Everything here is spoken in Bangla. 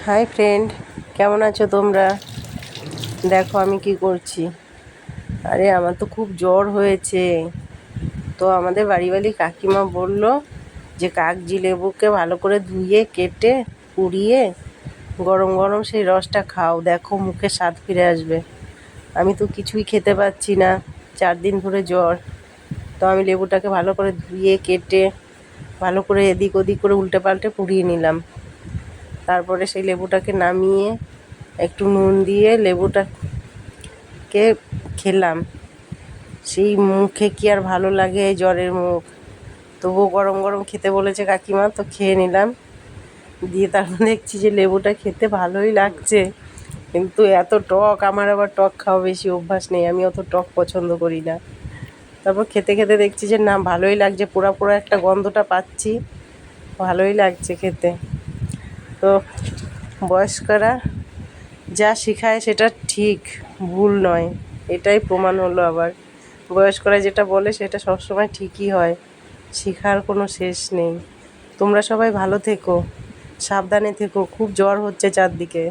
হাই ফ্রেন্ড, কেমন আছো তোমরা? দেখো আমি কি করছি। আরে আমার তো খুব জ্বর হয়েছে। তো আমাদের বাড়ি কাকিমা বলল যে কাগজি লেবুকে ভালো করে ধুয়ে কেটে পুড়িয়ে গরম গরম সেই রসটা খাও, দেখো মুখে স্বাদ ফিরে আসবে। আমি তো কিছুই খেতে পাচ্ছি না, 4 দিন ধরে জ্বর। তো আমি লেবুটাকে ভালো করে ধুয়ে কেটে ভালো করে এদিক ওদিক করে উল্টে পাল্টে পুড়িয়ে নিলাম। তারপরে সেই লেবুটাকে নামিয়ে একটু নুন দিয়ে লেবুটাকে খেলাম। সেই মুখে কি আর ভালো লাগে, এই জ্বরের মুখ। তবুও গরম গরম খেতে বলেছে কাকিমা, তো খেয়ে নিলাম। দিয়ে তারপর দেখছি যে লেবুটা খেতে ভালোই লাগছে, কিন্তু এত টক, আমার আবার টক খাওয়া বেশি অভ্যাস নেই, আমি অত টক পছন্দ করি না। তারপর খেতে খেতে দেখছি যে না, ভালোই লাগছে, পোড়া পোড়া একটা গন্ধটা পাচ্ছি, ভালোই লাগছে খেতে। তো বয়স্করা যা শেখায় সেটা ঠিক, ভুল নয়, এটাই প্রমাণ হলো আবার। বয়স্করা যেটা বলে সেটা সবসময় ঠিকই হয়, শেখার কোনো শেষ নেই। তোমরা সবাই ভালো থেকো, সাবধানে থেকো, খুব জ্বর হচ্ছে চারদিকে।